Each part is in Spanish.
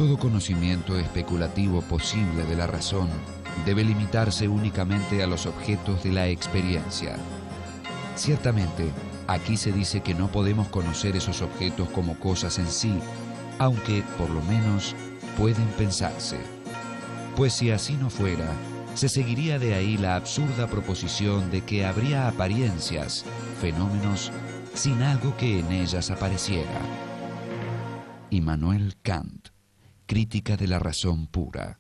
todo conocimiento especulativo posible de la razón debe limitarse únicamente a los objetos de la experiencia. Ciertamente, aquí se dice que no podemos conocer esos objetos como cosas en sí, aunque, por lo menos, pueden pensarse. Pues si así no fuera, se seguiría de ahí la absurda proposición de que habría apariencias, fenómenos, sin algo que en ellas apareciera. Immanuel Kant, Crítica de la razón pura.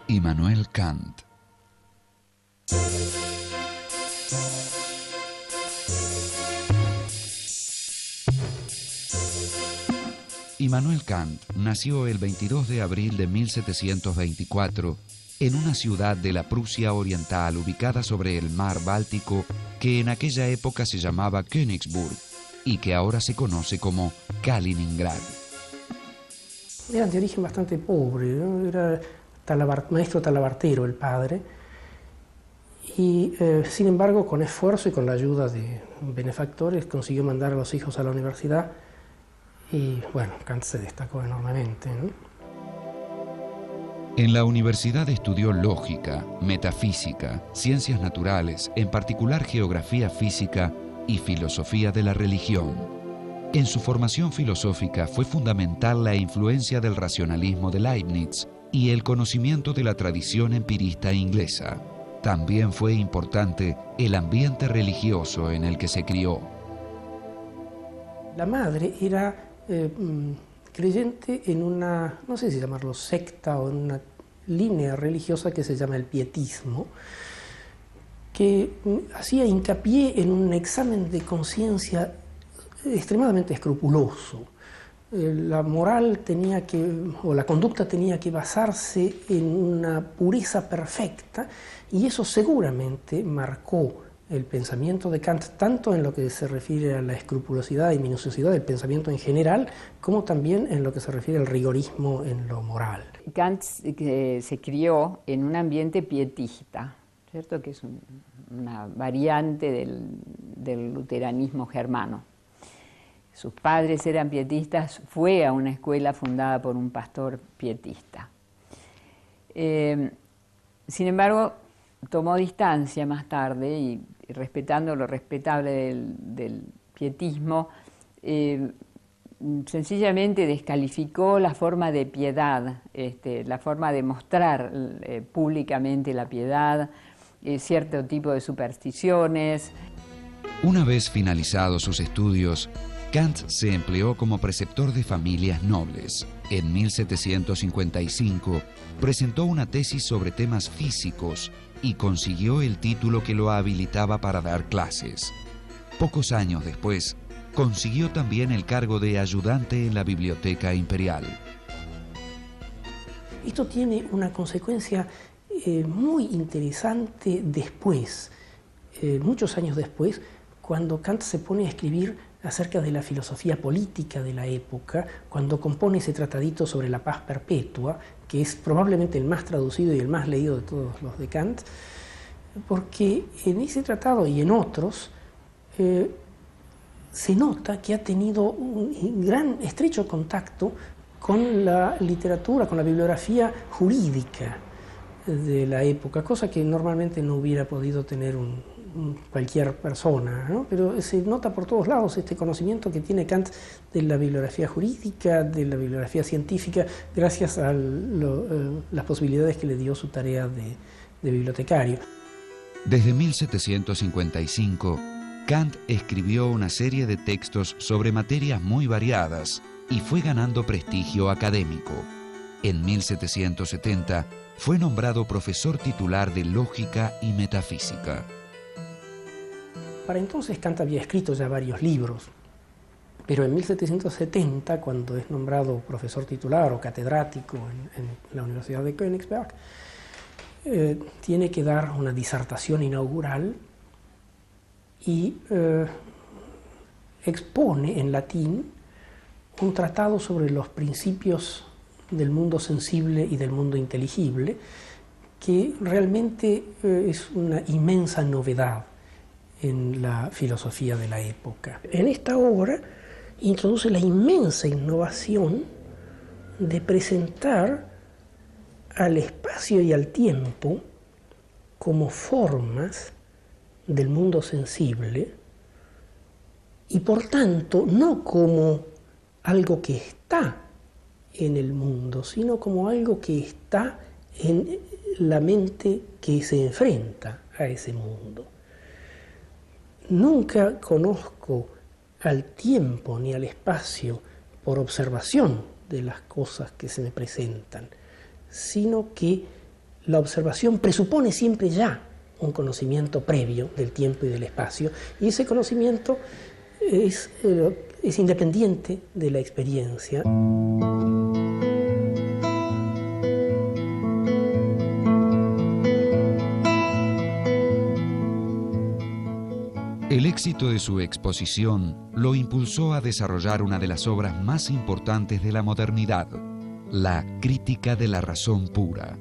Immanuel Kant. Immanuel Kant nació el 22 de abril de 1724 en una ciudad de la Prusia Oriental ubicada sobre el mar Báltico que en aquella época se llamaba Königsburg y que ahora se conoce como Kaliningrad. Era de origen bastante pobre, ¿no? Era maestro talabartero el padre, y sin embargo con esfuerzo y con la ayuda de benefactores consiguió mandar a los hijos a la universidad y bueno, Kant se destacó enormemente, ¿no? En la universidad estudió lógica, metafísica, ciencias naturales, en particular geografía física y filosofía de la religión. En su formación filosófica fue fundamental la influencia del racionalismo de Leibniz y el conocimiento de la tradición empirista inglesa. También fue importante el ambiente religioso en el que se crió. La madre era creyente en una, no sé si llamarlo secta o en una línea religiosa que se llama el pietismo, que hacía hincapié en un examen de conciencia extremadamente escrupuloso. La moral tenía que, o la conducta tenía que basarse en una pureza perfecta, y eso seguramente marcó el pensamiento de Kant, tanto en lo que se refiere a la escrupulosidad y minuciosidad del pensamiento en general, como también en lo que se refiere al rigorismo en lo moral. Kant se crió en un ambiente pietista, ¿cierto? Que es una variante del luteranismo germano. Sus padres eran pietistas, fue a una escuela fundada por un pastor pietista. Sin embargo, tomó distancia más tarde y respetando lo respetable del pietismo, sencillamente descalificó la forma de piedad, la forma de mostrar públicamente la piedad, cierto tipo de supersticiones. Una vez finalizados sus estudios, Kant se empleó como preceptor de familias nobles. En 1755 presentó una tesis sobre temas físicos y consiguió el título que lo habilitaba para dar clases. Pocos años después, consiguió también el cargo de ayudante en la Biblioteca Imperial. Esto tiene una consecuencia muy interesante después, muchos años después, cuando Kant se pone a escribir acerca de la filosofía política de la época, cuando compone ese tratadito sobre la paz perpetua, que es probablemente el más traducido y el más leído de todos los de Kant, porque en ese tratado y en otros se nota que ha tenido un gran, estrecho contacto con la literatura, con la bibliografía jurídica de la época, cosa que normalmente no hubiera podido tener cualquier persona, ¿no? Pero se nota por todos lados este conocimiento que tiene Kant de la bibliografía jurídica, de la bibliografía científica, gracias a las posibilidades que le dio su tarea de bibliotecario. Desde 1755, Kant escribió una serie de textos sobre materias muy variadas y fue ganando prestigio académico. En 1770 fue nombrado profesor titular de lógica y metafísica. Para entonces Kant había escrito ya varios libros, pero en 1770, cuando es nombrado profesor titular o catedrático en la Universidad de Königsberg, tiene que dar una disertación inaugural y expone en latín un tratado sobre los principios del mundo sensible y del mundo inteligible, que realmente es una inmensa novedad en la filosofía de la época. En esta obra introduce la inmensa innovación de presentar al espacio y al tiempo como formas del mundo sensible y por tanto no como algo que está en el mundo, sino como algo que está en la mente que se enfrenta a ese mundo. Nunca conozco al tiempo ni al espacio por observación de las cosas que se me presentan, sino que la observación presupone siempre ya un conocimiento previo del tiempo y del espacio, y ese conocimiento es independiente de la experiencia. El éxito de su exposición lo impulsó a desarrollar una de las obras más importantes de la modernidad, la Crítica de la razón pura.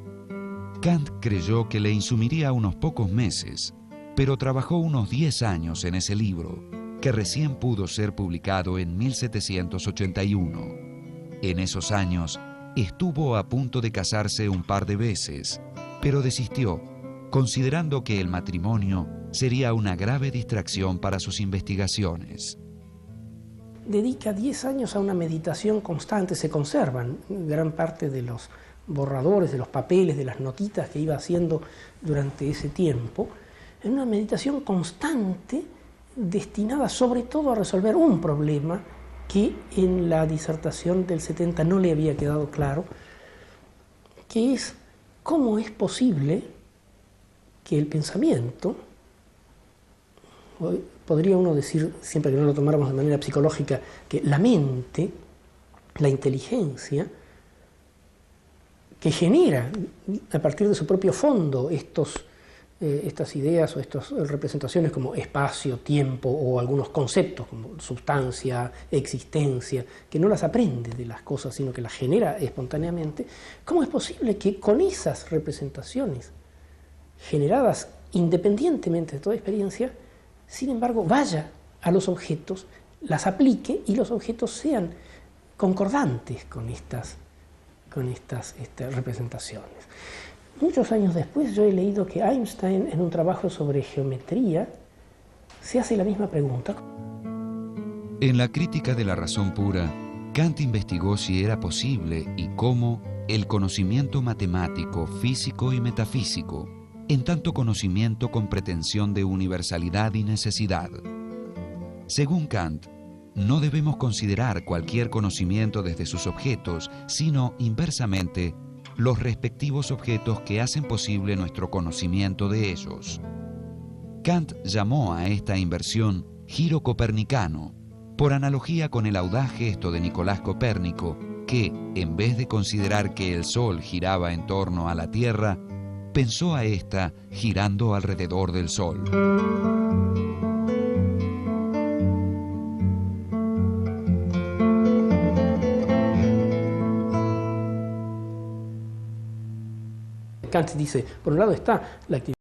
Kant creyó que le insumiría unos pocos meses, pero trabajó unos 10 años en ese libro, que recién pudo ser publicado en 1781. En esos años, estuvo a punto de casarse un par de veces, pero desistió, considerando que el matrimonio sería una grave distracción para sus investigaciones. Dedica 10 años a una meditación constante, se conservan gran parte de los borradores, de los papeles, de las notitas que iba haciendo durante ese tiempo, en una meditación constante destinada sobre todo a resolver un problema que en la disertación del 70 no le había quedado claro, que es cómo es posible que el pensamiento, podría uno decir, siempre que no lo tomáramos de manera psicológica, que la mente, la inteligencia, que genera a partir de su propio fondo estas ideas o estas representaciones como espacio, tiempo o algunos conceptos como sustancia, existencia, que no las aprende de las cosas sino que las genera espontáneamente, ¿cómo es posible que con esas representaciones generadas independientemente de toda experiencia, sin embargo vaya a los objetos, las aplique y los objetos sean concordantes con estas representaciones? Muchos años después yo he leído que Einstein, en un trabajo sobre geometría, se hace la misma pregunta. En la Crítica de la razón pura, Kant investigó si era posible y cómo el conocimiento matemático, físico y metafísico, en tanto conocimiento con pretensión de universalidad y necesidad. Según Kant, no debemos considerar cualquier conocimiento desde sus objetos, sino, inversamente, los respectivos objetos que hacen posible nuestro conocimiento de ellos. Kant llamó a esta inversión giro copernicano, por analogía con el audaz gesto de Nicolás Copérnico, que, en vez de considerar que el Sol giraba en torno a la Tierra, pensó a ésta girando alrededor del Sol. Kant dice, por un lado está la actividad